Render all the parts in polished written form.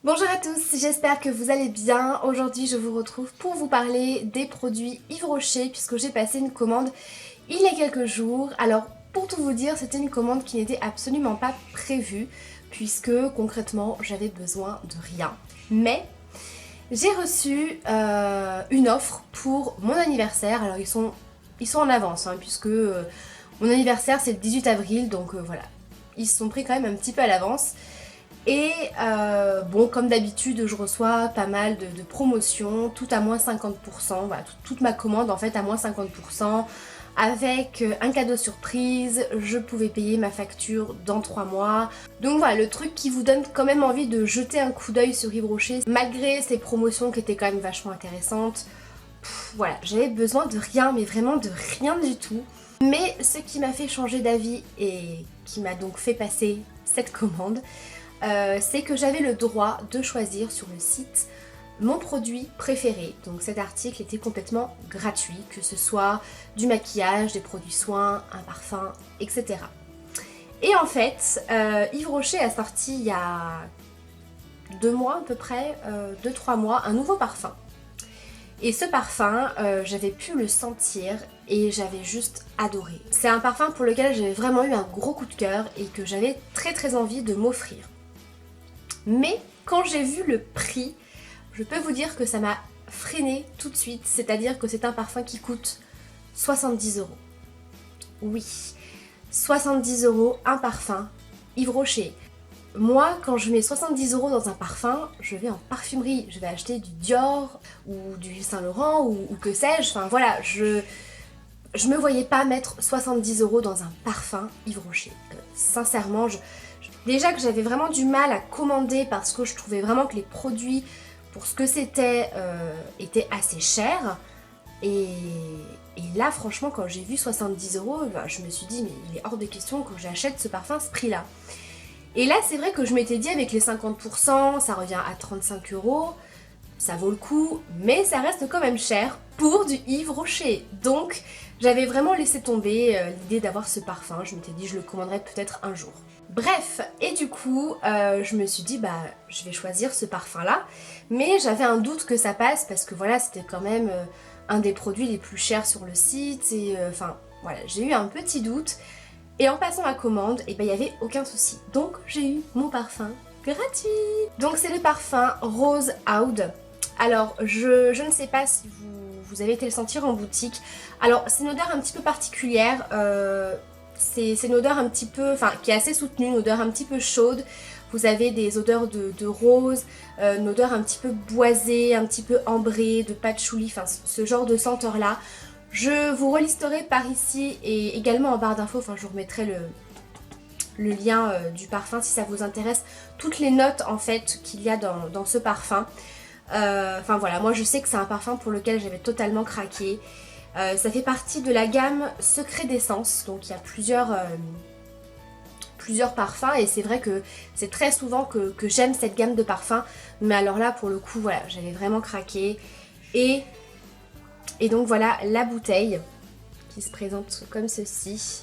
Bonjour à tous, j'espère que vous allez bien. Aujourd'hui je vous retrouve pour vous parler des produits Yves Rocher puisque j'ai passé une commande il y a quelques jours. Alors pour tout vous dire, c'était une commande qui n'était absolument pas prévue puisque concrètement j'avais besoin de rien. Mais j'ai reçu une offre pour mon anniversaire. Alors ils sont en avance puisque mon anniversaire c'est le 18 avril donc voilà. Ils se sont pris quand même un petit peu à l'avance. Et bon, comme d'habitude, je reçois pas mal de promotions, tout à moins 50%, voilà, toute ma commande en fait à moins 50%, avec un cadeau surprise, je pouvais payer ma facture dans 3 mois. Donc voilà, le truc qui vous donne quand même envie de jeter un coup d'œil sur Yves Rocher, malgré ces promotions qui étaient quand même vachement intéressantes. Voilà, j'avais besoin de rien, mais vraiment de rien du tout. Mais ce qui m'a fait changer d'avis et qui m'a donc fait passer cette commande, c'est que j'avais le droit de choisir sur le site mon produit préféré. Donc cet article était complètement gratuit, que ce soit du maquillage, des produits soins, un parfum, etc. Et en fait, Yves Rocher a sorti il y a 2 mois à peu près, 2-3 mois, un nouveau parfum. Et ce parfum, j'avais pu le sentir et j'avais juste adoré. C'est un parfum pour lequel j'avais vraiment eu un gros coup de cœur et que j'avais très envie de m'offrir. Mais quand j'ai vu le prix, je peux vous dire que ça m'a freiné tout de suite. C'est-à-dire que c'est un parfum qui coûte 70 €. Oui, 70 € un parfum Yves Rocher. Moi, quand je mets 70 € dans un parfum, je vais en parfumerie. Je vais acheter du Dior ou du Saint Laurent ou que sais-je. Enfin voilà, je me voyais pas mettre 70 € dans un parfum Yves Rocher. Sincèrement, déjà que j'avais vraiment du mal à commander parce que je trouvais vraiment que les produits, pour ce que c'était, étaient assez chers. Et là, franchement, quand j'ai vu 70 €, bah, je me suis dit, mais il est hors de question que j'achète ce parfum à ce prix-là. Et là, c'est vrai que je m'étais dit, avec les 50%, ça revient à 35 €. Ça vaut le coup, mais ça reste quand même cher pour du Yves Rocher. Donc j'avais vraiment laissé tomber l'idée d'avoir ce parfum. Je m'étais dit je le commanderai peut-être un jour. Bref, et du coup je me suis dit bah je vais choisir ce parfum là. Mais j'avais un doute que ça passe parce que voilà c'était quand même un des produits les plus chers sur le site. Et enfin voilà, j'ai eu un petit doute. Et en passant ma commande, et ben il n'y avait aucun souci. Donc j'ai eu mon parfum gratuit. Donc c'est le parfum Rose Oud. Alors, je ne sais pas si vous avez été le sentir en boutique. Alors, c'est une odeur un petit peu particulière. C'est une odeur un petit peu, enfin, qui est assez soutenue, une odeur un petit peu chaude. Vous avez des odeurs de rose, une odeur un petit peu boisée, un petit peu ambrée, de patchouli, enfin, ce genre de senteur-là. Je vous relisterai par ici et également en barre d'infos, enfin, je vous remettrai le lien du parfum si ça vous intéresse. Toutes les notes, en fait, qu'il y a dans ce parfum. Enfin voilà, moi je sais que c'est un parfum pour lequel j'avais totalement craqué. Ça fait partie de la gamme Secret d'Essence, donc il y a plusieurs parfums et c'est vrai que c'est très souvent que j'aime cette gamme de parfums. Mais alors là pour le coup voilà, j'avais vraiment craqué. Et donc voilà la bouteille qui se présente comme ceci.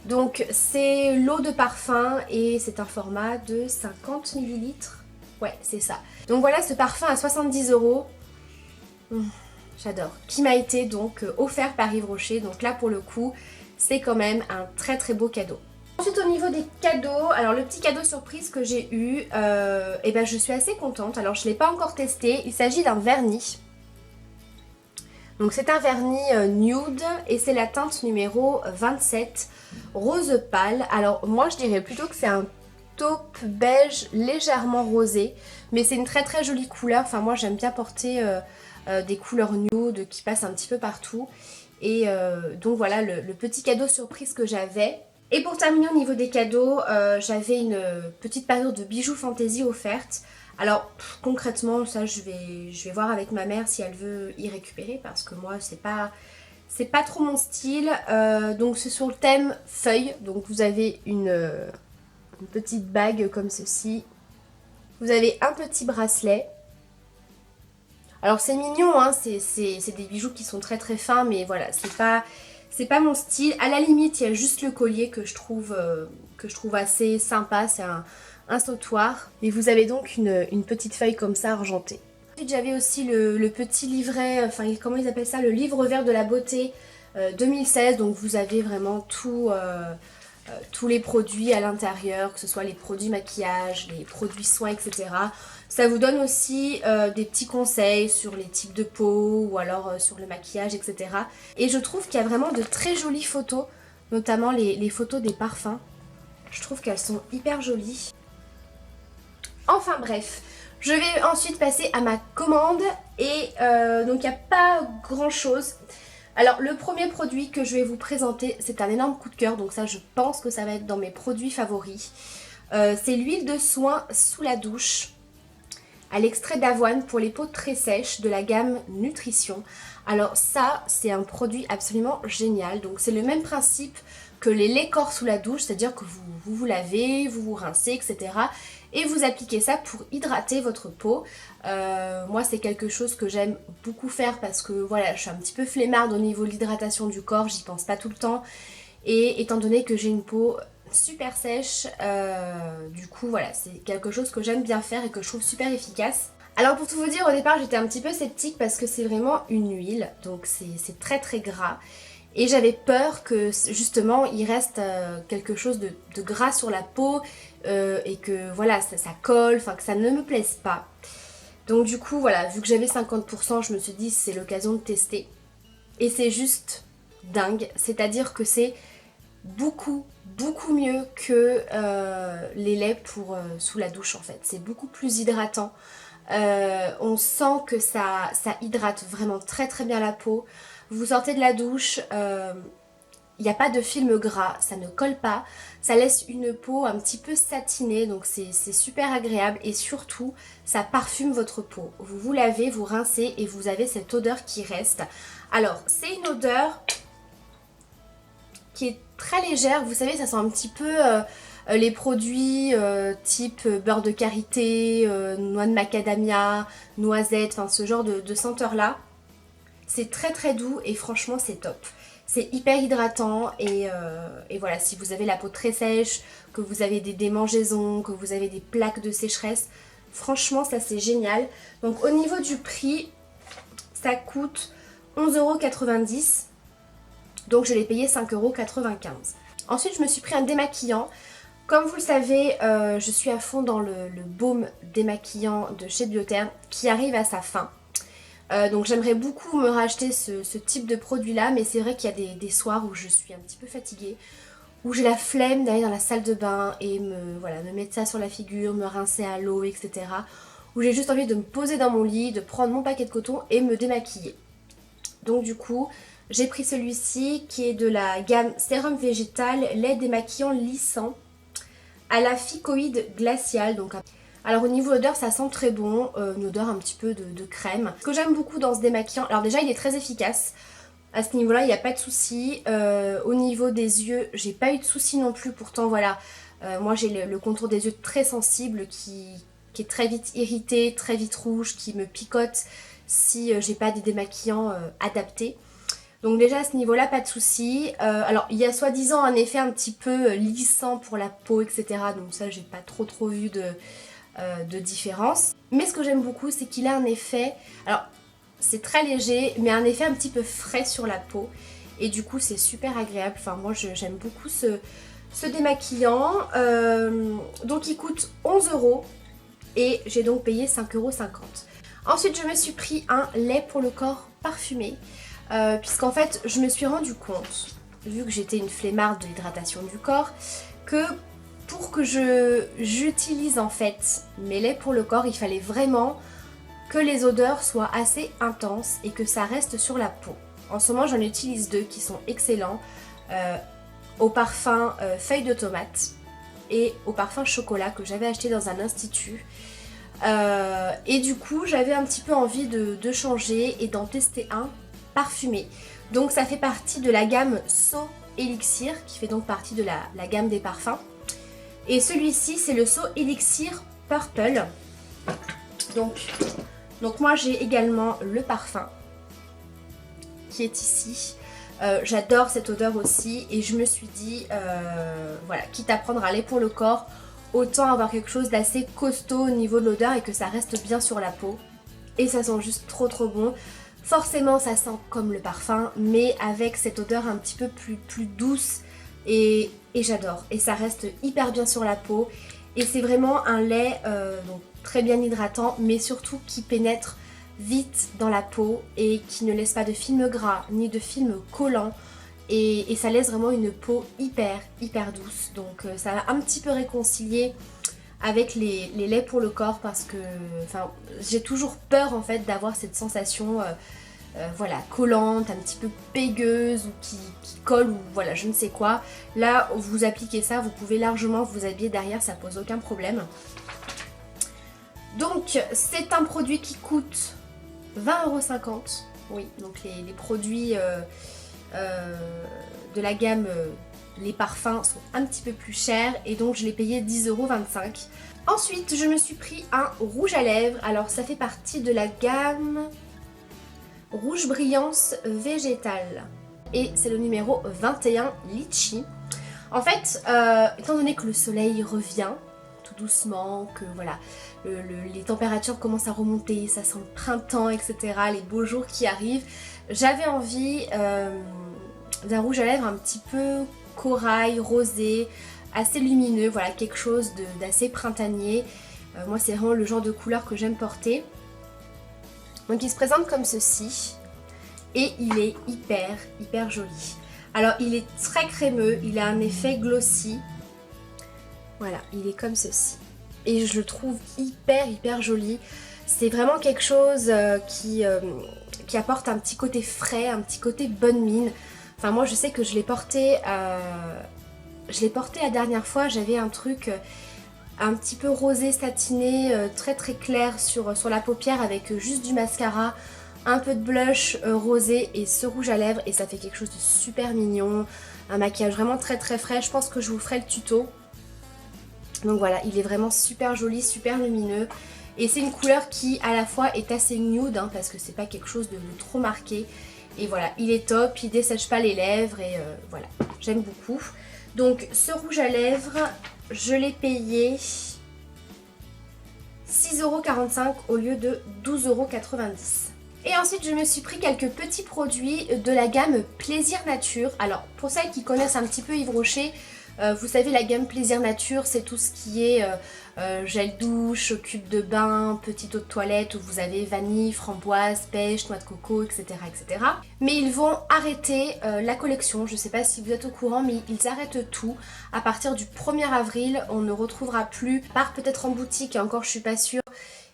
Donc c'est l'eau de parfum et c'est un format de 50 ml. Ouais, c'est ça. Donc voilà ce parfum à 70 €. J'adore. Qui m'a été donc offert par Yves Rocher. Donc là pour le coup, c'est quand même un très beau cadeau. Ensuite au niveau des cadeaux, alors le petit cadeau surprise que j'ai eu, et ben je suis assez contente. Alors je ne l'ai pas encore testé. Il s'agit d'un vernis. Donc c'est un vernis nude et c'est la teinte numéro 27, rose pâle. Alors moi je dirais plutôt que c'est un taupe beige légèrement rosé, mais c'est une très jolie couleur. Enfin moi j'aime bien porter des couleurs nude qui passent un petit peu partout. Et donc voilà le petit cadeau surprise que j'avais. Et pour terminer au niveau des cadeaux, j'avais une petite paire de bijoux fantaisie offerte. Alors concrètement ça je vais voir avec ma mère si elle veut y récupérer parce que moi c'est pas trop mon style. Donc c'est sur le thème feuille. Donc vous avez une petite bague comme ceci. Vous avez un petit bracelet. Alors c'est mignon, hein, c'est des bijoux qui sont très fins, mais voilà, c'est pas mon style. À la limite, il y a juste le collier que je trouve assez sympa. C'est un sautoir. Et vous avez donc une petite feuille comme ça argentée. Ensuite j'avais aussi le petit livret, enfin comment ils appellent ça, le livre vert de la beauté 2016. Donc vous avez vraiment tous les produits à l'intérieur, que ce soit les produits maquillage, les produits soins, etc. Ça vous donne aussi des petits conseils sur les types de peau ou alors sur le maquillage, etc. Et je trouve qu'il y a vraiment de très jolies photos, notamment les photos des parfums. Je trouve qu'elles sont hyper jolies. Enfin bref, je vais ensuite passer à ma commande et donc il n'y a pas grand chose. Alors le premier produit que je vais vous présenter, c'est un énorme coup de cœur, donc ça je pense que ça va être dans mes produits favoris. C'est l'huile de soin sous la douche à l'extrait d'avoine pour les peaux très sèches de la gamme Nutrition. Alors ça c'est un produit absolument génial, donc c'est le même principe que les laits corps sous la douche, c'est-à-dire que vous lavez, vous vous rincez, etc. Et vous appliquez ça pour hydrater votre peau. Moi c'est quelque chose que j'aime beaucoup faire parce que voilà, je suis un petit peu flemmarde au niveau de l'hydratation du corps, j'y pense pas tout le temps. Et étant donné que j'ai une peau super sèche, du coup voilà, c'est quelque chose que j'aime bien faire et que je trouve super efficace. Alors pour tout vous dire, au départ j'étais un petit peu sceptique parce que c'est vraiment une huile, donc c'est très très gras. Et j'avais peur que justement il reste quelque chose de gras sur la peau et que voilà ça colle, enfin que ça ne me plaise pas. Donc du coup voilà, vu que j'avais 50%, je me suis dit c'est l'occasion de tester. Et c'est juste dingue, c'est-à-dire que c'est beaucoup mieux que les laits pour sous la douche en fait. C'est beaucoup plus hydratant. On sent que ça hydrate vraiment très très bien la peau. Vous sortez de la douche, il n'y a pas de film gras, ça ne colle pas, ça laisse une peau un petit peu satinée, donc c'est super agréable et surtout ça parfume votre peau. Vous vous lavez, vous rincez et vous avez cette odeur qui reste. Alors c'est une odeur qui est très légère, vous savez ça sent un petit peu les produits type beurre de karité, noix de macadamia, noisette, enfin ce genre de senteur là. C'est très très doux et franchement c'est top. C'est hyper hydratant et voilà, si vous avez la peau très sèche, que vous avez des démangeaisons, que vous avez des plaques de sécheresse, franchement ça c'est génial. Donc au niveau du prix, ça coûte 11,90 €, donc je l'ai payé 5,95 €. Ensuite je me suis pris un démaquillant. Comme vous le savez, je suis à fond dans le baume démaquillant de chez Biotherm qui arrive à sa fin. Donc j'aimerais beaucoup me racheter ce type de produit là, mais c'est vrai qu'il y a des soirs où je suis un petit peu fatiguée, où j'ai la flemme d'aller dans la salle de bain et me mettre ça sur la figure, me rincer à l'eau, etc. Où j'ai juste envie de me poser dans mon lit, de prendre mon paquet de coton et me démaquiller. Donc du coup j'ai pris celui-ci qui est de la gamme sérum végétal lait démaquillant lissant à la phycoïde glaciale. Donc alors au niveau odeur ça sent très bon, une odeur un petit peu de crème. Ce que j'aime beaucoup dans ce démaquillant, alors déjà il est très efficace, à ce niveau là il n'y a pas de souci. Au niveau des yeux j'ai pas eu de souci non plus, pourtant voilà, moi j'ai le contour des yeux très sensible qui est très vite irrité, très vite rouge, qui me picote si j'ai pas des démaquillants adaptés. Donc déjà à ce niveau là pas de souci. Alors il y a soi-disant un effet un petit peu lissant pour la peau, etc. Donc ça j'ai pas trop vu de différence. Mais ce que j'aime beaucoup c'est qu'il a un effet, alors c'est très léger mais un effet un petit peu frais sur la peau et du coup c'est super agréable. Enfin moi j'aime beaucoup ce démaquillant. Donc il coûte 11 € et j'ai donc payé 5,50 €. Ensuite je me suis pris un lait pour le corps parfumé puisqu'en fait je me suis rendu compte, vu que j'étais une flemmarde de l'hydratation du corps, que pour que j'utilise en fait mes laits pour le corps, il fallait vraiment que les odeurs soient assez intenses et que ça reste sur la peau. En ce moment j'en utilise deux qui sont excellents, au parfum feuille de tomate et au parfum chocolat que j'avais acheté dans un institut. Et du coup j'avais un petit peu envie de changer et d'en tester un parfumé. Donc ça fait partie de la gamme So Elixir, qui fait donc partie de la gamme des parfums. Et celui-ci c'est le So Elixir Purple. Donc moi j'ai également le parfum qui est ici. J'adore cette odeur aussi et je me suis dit voilà, quitte à prendre un lait pour le corps, autant avoir quelque chose d'assez costaud au niveau de l'odeur et que ça reste bien sur la peau. Et ça sent juste trop bon. Forcément ça sent comme le parfum, mais avec cette odeur un petit peu plus douce et j'adore. Et ça reste hyper bien sur la peau. Et c'est vraiment un lait donc très bien hydratant, mais surtout qui pénètre vite dans la peau et qui ne laisse pas de film gras ni de film collant. Et ça laisse vraiment une peau hyper douce. Donc ça va un petit peu réconcilier avec les laits pour le corps parce que j'ai toujours peur en fait d'avoir cette sensation voilà, collante, un petit peu pégueuse ou qui colle ou voilà je ne sais quoi. Là vous appliquez ça, vous pouvez largement vous habiller derrière, ça pose aucun problème. Donc c'est un produit qui coûte 20,50 €. Oui, donc les produits de la gamme les parfums sont un petit peu plus chers et donc je l'ai payé 10,25 €. Ensuite je me suis pris un rouge à lèvres, alors ça fait partie de la gamme Rouge Brillance Végétale et c'est le numéro 21 Litchi. En fait étant donné que le soleil revient tout doucement, que voilà les températures commencent à remonter, ça sent le printemps etc, les beaux jours qui arrivent, j'avais envie d'un rouge à lèvres un petit peu corail, rosé, assez lumineux, voilà quelque chose d'assez printanier. Moi c'est vraiment le genre de couleur que j'aime porter. Donc il se présente comme ceci et il est hyper joli. Alors il est très crémeux, il a un effet glossy. Voilà, il est comme ceci. Et je le trouve hyper joli. C'est vraiment quelque chose qui apporte un petit côté frais, un petit côté bonne mine. Enfin moi je sais que je l'ai porté la dernière fois, j'avais un truc un petit peu rosé satiné, très clair sur la paupière avec juste du mascara, un peu de blush rosé et ce rouge à lèvres et ça fait quelque chose de super mignon, un maquillage vraiment très frais. Je pense que je vous ferai le tuto. Donc voilà, il est vraiment super joli, super lumineux et c'est une couleur qui à la fois est assez nude hein, parce que c'est pas quelque chose de trop marqué. Et voilà, il est top, il dessèche pas les lèvres et voilà, j'aime beaucoup. Donc ce rouge à lèvres, je l'ai payé 6,45 € au lieu de 12,90 €. Et ensuite je me suis pris quelques petits produits de la gamme Plaisir Nature. Alors pour celles qui connaissent un petit peu Yves Rocher, vous savez la gamme Plaisir Nature c'est tout ce qui est gel douche, cube de bain, petite eau de toilette où vous avez vanille, framboise, pêche, noix de coco, etc. Mais ils vont arrêter la collection, je ne sais pas si vous êtes au courant mais ils arrêtent tout. À partir du 1er avril on ne retrouvera plus, à part peut-être en boutique et encore je suis pas sûre,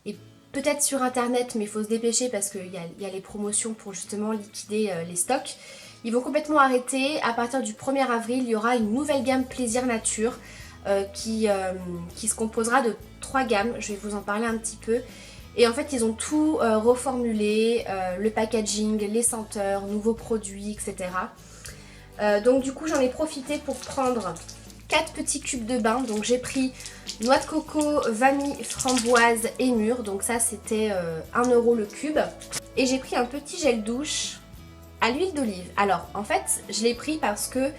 et peut-être sur internet mais il faut se dépêcher parce qu'il y a les promotions pour justement liquider les stocks. Ils vont complètement arrêter. À partir du 1er avril, il y aura une nouvelle gamme Plaisir Nature qui se composera de 3 gammes. Je vais vous en parler un petit peu. Et en fait, ils ont tout reformulé, le packaging, les senteurs, nouveaux produits, etc. Donc du coup, j'en ai profité pour prendre 4 petits cubes de bain. Donc j'ai pris noix de coco, vanille, framboise et mûre. Donc ça, c'était 1 € le cube. Et j'ai pris un petit gel douche à l'huile d'olive. Alors en fait je l'ai pris parce que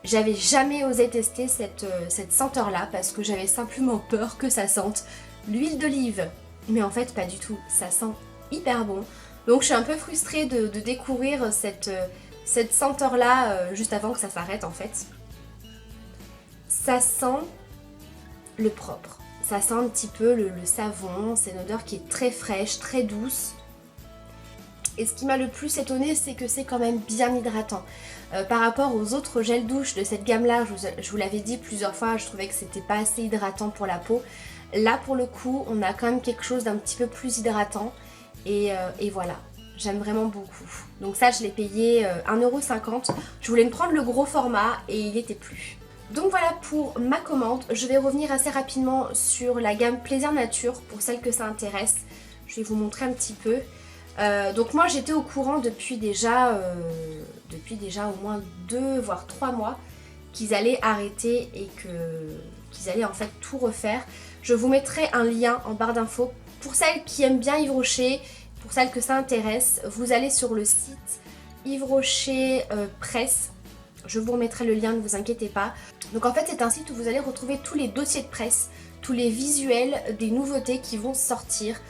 j'avais jamais osé tester cette senteur là parce que j'avais simplement peur que ça sente l'huile d'olive, mais en fait pas du tout, ça sent hyper bon. Donc je suis un peu frustrée de découvrir cette senteur là juste avant que ça s'arrête en fait. Ça sent le propre, ça sent un petit peu le savon, c'est une odeur qui est très fraîche, très douce. Et ce qui m'a le plus étonné, c'est que c'est quand même bien hydratant. Par rapport aux autres gels douche de cette gamme là, je vous l'avais dit plusieurs fois, je trouvais que c'était pas assez hydratant pour la peau. Là pour le coup, on a quand même quelque chose d'un petit peu plus hydratant. Et voilà, j'aime vraiment beaucoup. Donc ça je l'ai payé 1,50 €. Je voulais me prendre le gros format et il était plus. Donc voilà pour ma commande. Je vais revenir assez rapidement sur la gamme Plaisir Nature pour celles que ça intéresse. Je vais vous montrer un petit peu. Donc moi j'étais au courant depuis déjà au moins 2 voire 3 mois qu'ils allaient arrêter et qu'ils allaient en fait tout refaire. Je vous mettrai un lien en barre d'infos. Pour celles qui aiment bien Yves Rocher, pour celles que ça intéresse, vous allez sur le site Yves Rocher Presse. Je vous remettrai le lien, ne vous inquiétez pas. Donc en fait c'est un site où vous allez retrouver tous les dossiers de presse, tous les visuels des nouveautés qui vont sortir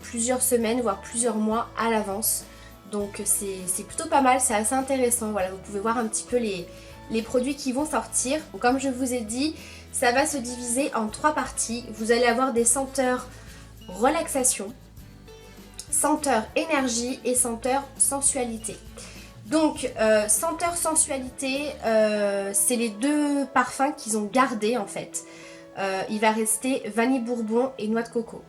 plusieurs semaines voire plusieurs mois à l'avance. Donc c'est plutôt pas mal, c'est assez intéressant. Voilà, vous pouvez voir un petit peu les produits qui vont sortir. Donc, comme je vous ai dit, ça va se diviser en 3 parties. Vous allez avoir des senteurs relaxation, senteurs énergie et senteurs sensualité. Donc senteur sensualité, c'est les 2 parfums qu'ils ont gardés en fait. Il va rester vanille bourbon et noix de coco.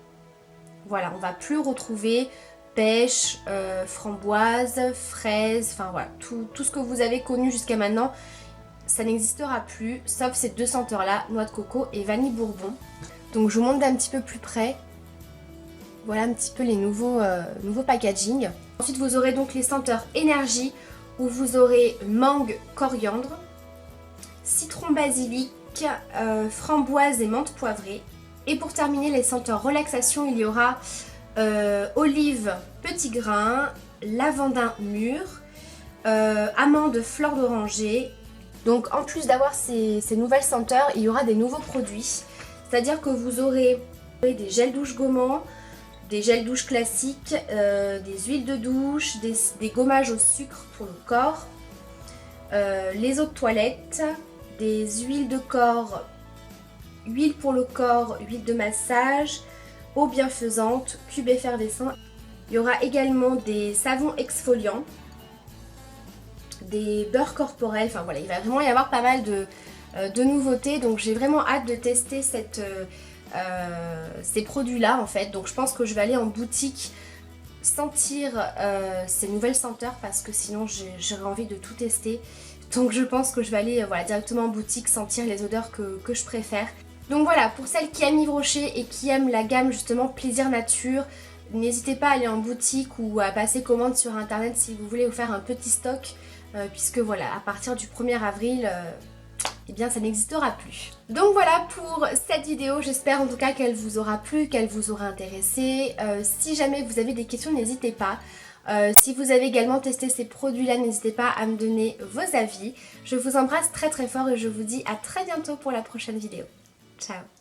Voilà, on va plus retrouver pêche, framboise, fraise, enfin voilà, tout ce que vous avez connu jusqu'à maintenant, ça n'existera plus, sauf ces 2 senteurs là, noix de coco et vanille bourbon. Donc je vous montre d'un petit peu plus près. Voilà un petit peu les nouveaux packaging. Ensuite vous aurez donc les senteurs énergie où vous aurez mangue, coriandre, citron basilic, framboise et menthe poivrée. Et pour terminer les senteurs relaxation, il y aura olive petit grain, lavandin mûr, amande fleur d'oranger. Donc en plus d'avoir ces nouvelles senteurs, il y aura des nouveaux produits. C'est-à-dire que vous aurez des gels douche gommants, des gels douche classiques, des huiles de douche, des gommages au sucre pour le corps, les eaux de toilette, des huiles de corps, huile pour le corps, huile de massage, eau bienfaisante, cube effervescent. Il y aura également des savons exfoliants, des beurres corporels, enfin voilà, il va vraiment y avoir pas mal de nouveautés. Donc j'ai vraiment hâte de tester ces produits là en fait. Donc je pense que je vais aller en boutique sentir ces nouvelles senteurs parce que sinon j'aurais envie de tout tester. Donc je pense que je vais aller voilà, directement en boutique sentir les odeurs que je préfère. Donc voilà, pour celles qui aiment Yves Rocher et qui aiment la gamme justement plaisir nature, n'hésitez pas à aller en boutique ou à passer commande sur internet si vous voulez vous faire un petit stock puisque voilà, à partir du 1er avril, eh bien ça n'existera plus. Donc voilà pour cette vidéo, j'espère en tout cas qu'elle vous aura plu, qu'elle vous aura intéressé. Si jamais vous avez des questions, n'hésitez pas. Si vous avez également testé ces produits-là, n'hésitez pas à me donner vos avis. Je vous embrasse très très fort et je vous dis à très bientôt pour la prochaine vidéo. Ciao!